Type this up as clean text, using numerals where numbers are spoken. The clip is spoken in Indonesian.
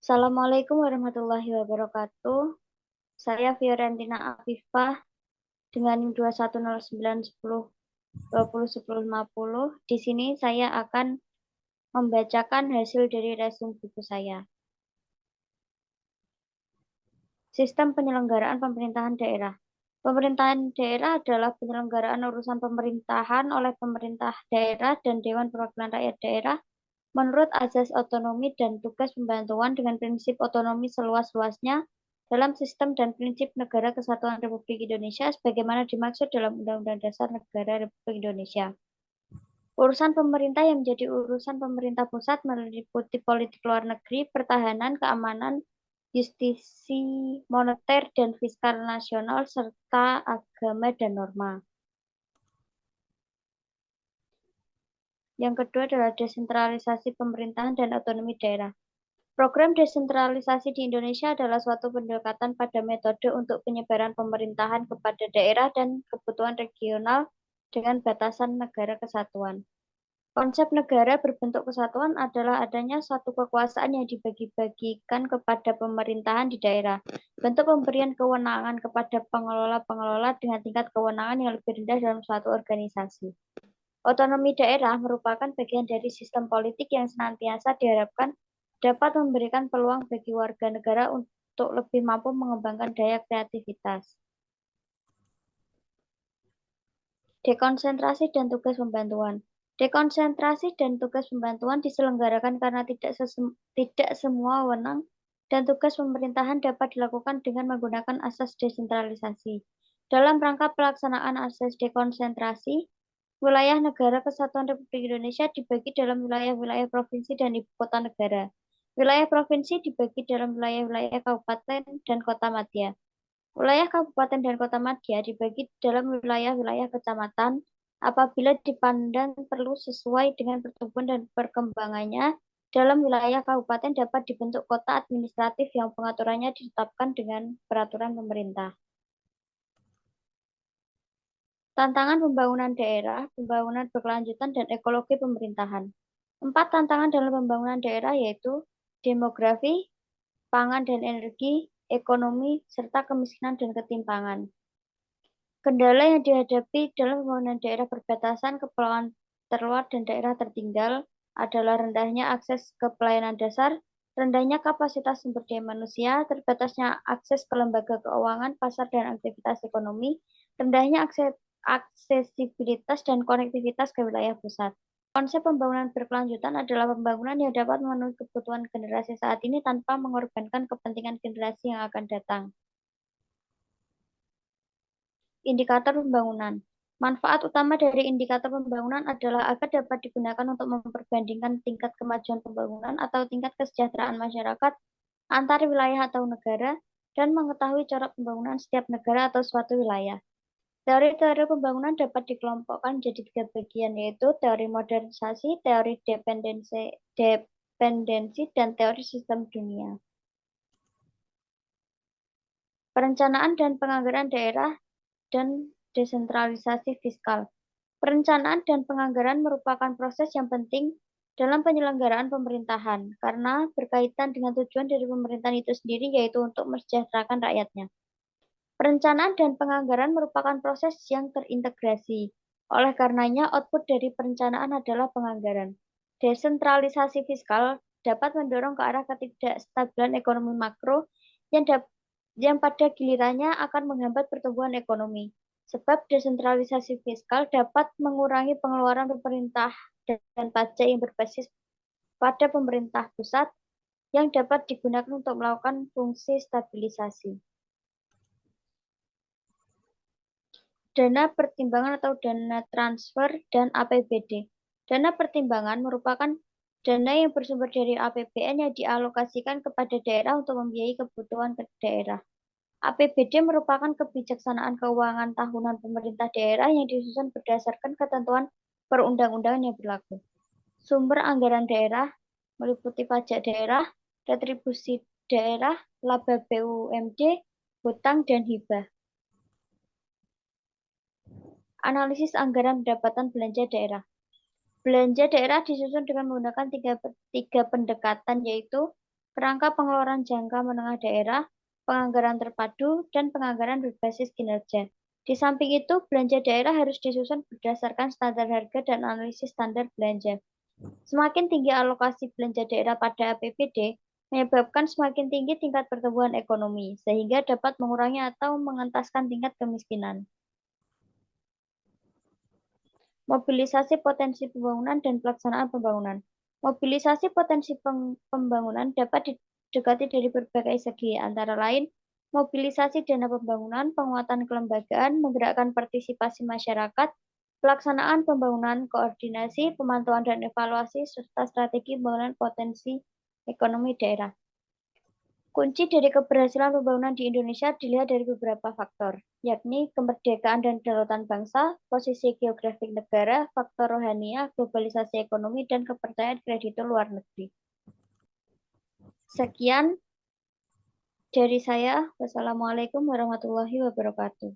Assalamualaikum warahmatullahi wabarakatuh. Saya Fiorentina Afifah dengan NIM 2109110201050. Di sini saya akan membacakan hasil dari resume buku saya. Sistem penyelenggaraan pemerintahan daerah. Pemerintahan daerah adalah penyelenggaraan urusan pemerintahan oleh pemerintah daerah dan Dewan Perwakilan Rakyat Daerah menurut azas otonomi dan tugas pembantuan dengan prinsip otonomi seluas-luasnya dalam sistem dan prinsip Negara Kesatuan Republik Indonesia sebagaimana dimaksud dalam Undang-Undang Dasar Negara Republik Indonesia. Urusan pemerintah yang menjadi urusan pemerintah pusat meliputi politik luar negeri, pertahanan, keamanan, justisi, moneter, dan fiskal nasional, serta agama dan norma. Yang kedua adalah desentralisasi pemerintahan dan otonomi daerah. Program desentralisasi di Indonesia adalah suatu pendekatan pada metode untuk penyebaran pemerintahan kepada daerah dan kebutuhan regional dengan batasan negara kesatuan. Konsep negara berbentuk kesatuan adalah adanya satu kekuasaan yang dibagi-bagikan kepada pemerintahan di daerah. Bentuk pemberian kewenangan kepada pengelola-pengelola dengan tingkat kewenangan yang lebih rendah dalam suatu organisasi. Otonomi daerah merupakan bagian dari sistem politik yang senantiasa diharapkan dapat memberikan peluang bagi warga negara untuk lebih mampu mengembangkan daya kreativitas. Dekonsentrasi dan tugas pembantuan. Dekonsentrasi dan tugas pembantuan diselenggarakan karena tidak semua wewenang dan tugas pemerintahan dapat dilakukan dengan menggunakan asas desentralisasi. Dalam rangka pelaksanaan asas dekonsentrasi, wilayah Negara Kesatuan Republik Indonesia dibagi dalam wilayah-wilayah provinsi dan ibu kota negara. Wilayah provinsi dibagi dalam wilayah-wilayah kabupaten dan kota madya. Wilayah kabupaten dan kota madya dibagi dalam wilayah-wilayah kecamatan apabila dipandang perlu sesuai dengan pertumbuhan dan perkembangannya. Dalam wilayah kabupaten dapat dibentuk kota administratif yang pengaturannya ditetapkan dengan peraturan pemerintah. Tantangan pembangunan daerah, pembangunan berkelanjutan, dan ekologi pemerintahan. 4 tantangan dalam pembangunan daerah yaitu demografi, pangan dan energi, ekonomi, serta kemiskinan dan ketimpangan. Kendala yang dihadapi dalam pembangunan daerah perbatasan, kepulauan terluar, dan daerah tertinggal adalah rendahnya akses ke pelayanan dasar, rendahnya kapasitas sumber daya manusia, terbatasnya akses ke lembaga keuangan, pasar, dan aktivitas ekonomi, rendahnya aksesibilitas dan konektivitas ke wilayah pusat. Konsep pembangunan berkelanjutan adalah pembangunan yang dapat memenuhi kebutuhan generasi saat ini tanpa mengorbankan kepentingan generasi yang akan datang. Indikator pembangunan. Manfaat utama dari indikator pembangunan adalah agar dapat digunakan untuk memperbandingkan tingkat kemajuan pembangunan atau tingkat kesejahteraan masyarakat antar wilayah atau negara dan mengetahui corak pembangunan setiap negara atau suatu wilayah. Teori-teori pembangunan dapat dikelompokkan jadi 3 bagian, yaitu teori modernisasi, teori dependensi, dan teori sistem dunia. Perencanaan dan penganggaran daerah dan desentralisasi fiskal. Perencanaan dan penganggaran merupakan proses yang penting dalam penyelenggaraan pemerintahan karena berkaitan dengan tujuan dari pemerintahan itu sendiri, yaitu untuk mensejahterakan rakyatnya. Perencanaan dan penganggaran merupakan proses yang terintegrasi. Oleh karenanya, output dari perencanaan adalah penganggaran. Desentralisasi fiskal dapat mendorong ke arah ketidakstabilan ekonomi makro yang pada gilirannya akan menghambat pertumbuhan ekonomi. Sebab desentralisasi fiskal dapat mengurangi pengeluaran pemerintah dan pajak yang berbasis pada pemerintah pusat yang dapat digunakan untuk melakukan fungsi stabilisasi. Dana pertimbangan atau dana transfer dan APBD. Dana pertimbangan merupakan dana yang bersumber dari APBN yang dialokasikan kepada daerah untuk membiayai kebutuhan ke daerah. APBD merupakan kebijaksanaan keuangan tahunan pemerintah daerah yang disusun berdasarkan ketentuan perundang-undangan yang berlaku. Sumber anggaran daerah meliputi pajak daerah, retribusi daerah, laba BUMD, hutang, dan hibah. Analisis anggaran pendapatan belanja daerah. Belanja daerah disusun dengan menggunakan tiga pendekatan, yaitu kerangka pengeluaran jangka menengah daerah, penganggaran terpadu, dan penganggaran berbasis kinerja. Di samping itu, belanja daerah harus disusun berdasarkan standar harga dan analisis standar belanja. Semakin tinggi alokasi belanja daerah pada APBD, menyebabkan semakin tinggi tingkat pertumbuhan ekonomi, sehingga dapat mengurangi atau mengentaskan tingkat kemiskinan. Mobilisasi potensi pembangunan dan pelaksanaan pembangunan. Mobilisasi potensi pembangunan dapat didekati dari berbagai segi, antara lain mobilisasi dana pembangunan, penguatan kelembagaan, menggerakkan partisipasi masyarakat, pelaksanaan pembangunan, koordinasi, pemantauan dan evaluasi, serta strategi pembangunan potensi ekonomi daerah. Kunci dari keberhasilan pembangunan di Indonesia dilihat dari beberapa faktor, yakni kemerdekaan dan kedaulatan bangsa, posisi geografik negara, faktor rohaniah, globalisasi ekonomi, dan kepercayaan kreditur luar negeri. Sekian dari saya. Wassalamualaikum warahmatullahi wabarakatuh.